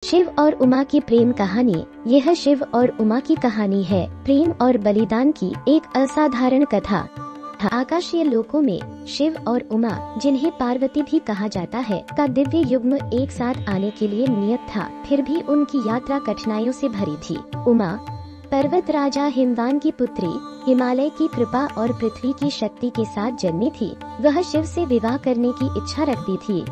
शिव और उमा की प्रेम कहानी। यह शिव और उमा की कहानी है, प्रेम और बलिदान की एक असाधारण कथा। आकाशीय लोकों में शिव और उमा, जिन्हें पार्वती भी कहा जाता है, का दिव्य युग्म एक साथ आने के लिए नियत था। फिर भी उनकी यात्रा कठिनाइयों से भरी थी। उमा पर्वत राजा हिमवान की पुत्री, हिमालय की कृपा और पृथ्वी की शक्ति के साथ जन्मी थी। वह शिव से विवाह करने की इच्छा रखती थी,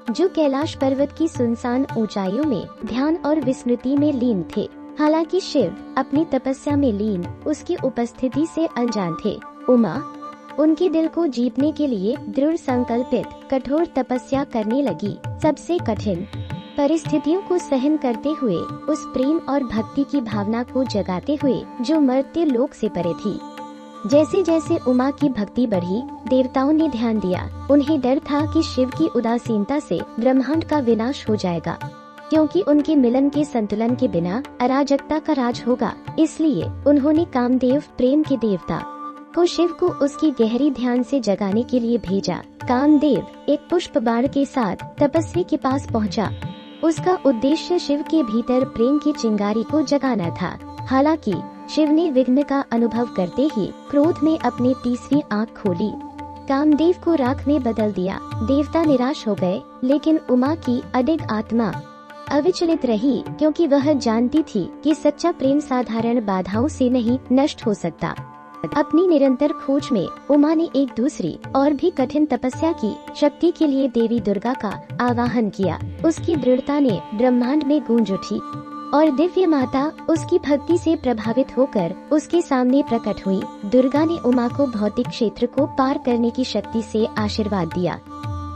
जो कैलाश पर्वत की सुनसान ऊंचाइयों में ध्यान और विस्मृति में लीन थे। हालांकि शिव अपनी तपस्या में लीन उसकी उपस्थिति से अनजान थे। उमा उनके दिल को जीतने के लिए दृढ़ संकल्पित कठोर तपस्या करने लगी, सबसे कठिन परिस्थितियों को सहन करते हुए, उस प्रेम और भक्ति की भावना को जगाते हुए जो मर्त्य लोक से परे थी। जैसे जैसे उमा की भक्ति बढ़ी, देवताओं ने ध्यान दिया। उन्हें डर था कि शिव की उदासीनता से ब्रह्मांड का विनाश हो जाएगा, क्योंकि उनके मिलन के संतुलन के बिना अराजकता का राज होगा। इसलिए उन्होंने कामदेव, प्रेम के देवता, को शिव को उसकी गहरी ध्यान से जगाने के लिए भेजा। कामदेव एक पुष्प बाण के साथ तपस्वी के पास पहुंचा। उसका उद्देश्य शिव के भीतर प्रेम की चिंगारी को जगाना था। हालांकि शिव ने विघ्न का अनुभव करते ही क्रोध में अपनी 30वीं आँख खोली, कामदेव को राख में बदल दिया। देवता निराश हो गए, लेकिन उमा की अडिग आत्मा अविचलित रही, क्योंकि वह जानती थी कि सच्चा प्रेम साधारण बाधाओं से नहीं नष्ट हो सकता। अपनी निरंतर खोज में उमा ने एक दूसरी और भी कठिन तपस्या की। शक्ति के लिए देवी दुर्गा का आवाहन किया। उसकी दृढ़ता ने ब्रह्मांड में गूंज उठी और दिव्य माता उसकी भक्ति से प्रभावित होकर उसके सामने प्रकट हुई। दुर्गा ने उमा को भौतिक क्षेत्र को पार करने की शक्ति से आशीर्वाद दिया,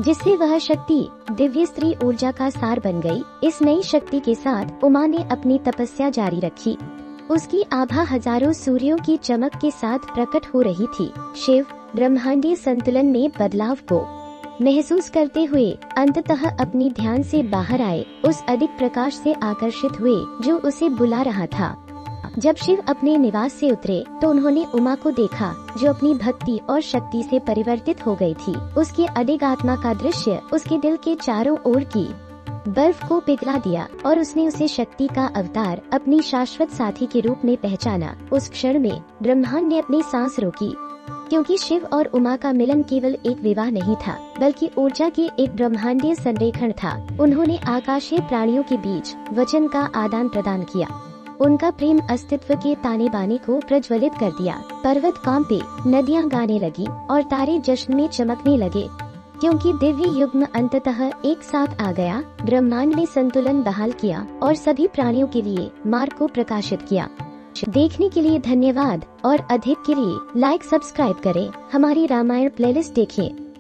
जिससे वह शक्ति दिव्य स्त्री ऊर्जा का सार बन गई। इस नई शक्ति के साथ उमा ने अपनी तपस्या जारी रखी। उसकी आभा हजारों सूर्यों की चमक के साथ प्रकट हो रही थी। शिव ब्रह्मांडीय संतुलन में बदलाव को महसूस करते हुए अंततः अपनी ध्यान से बाहर आए, उस अधिक प्रकाश से आकर्षित हुए जो उसे बुला रहा था। जब शिव अपने निवास से उतरे तो उन्होंने उमा को देखा, जो अपनी भक्ति और शक्ति से परिवर्तित हो गई थी। उसकी अडिग आत्मा का दृश्य उसके दिल के चारों ओर की बर्फ को पिघला दिया और उसने उसे शक्ति का अवतार, अपनी शाश्वत साथी के रूप में पहचाना। उस क्षण में ब्रह्मांड ने अपनी सांस रोकी, क्योंकि शिव और उमा का मिलन केवल एक विवाह नहीं था, बल्कि ऊर्जा के एक ब्रह्मांडीय संरेखण था। उन्होंने आकाशीय प्राणियों के बीच वचन का आदान प्रदान किया। उनका प्रेम अस्तित्व के ताने बाने को प्रज्वलित कर दिया। पर्वत कांपे, नदियां गाने लगी और तारे जश्न में चमकने लगे, क्योंकि दिव्य युग्म अंततः एक साथ आ गया। ब्रह्मांड ने संतुलन बहाल किया और सभी प्राणियों के लिए मार्ग को प्रकाशित किया। देखने के लिए धन्यवाद और अधिक के लिए लाइक सब्सक्राइब करें। हमारी रामायण प्लेलिस्ट देखें।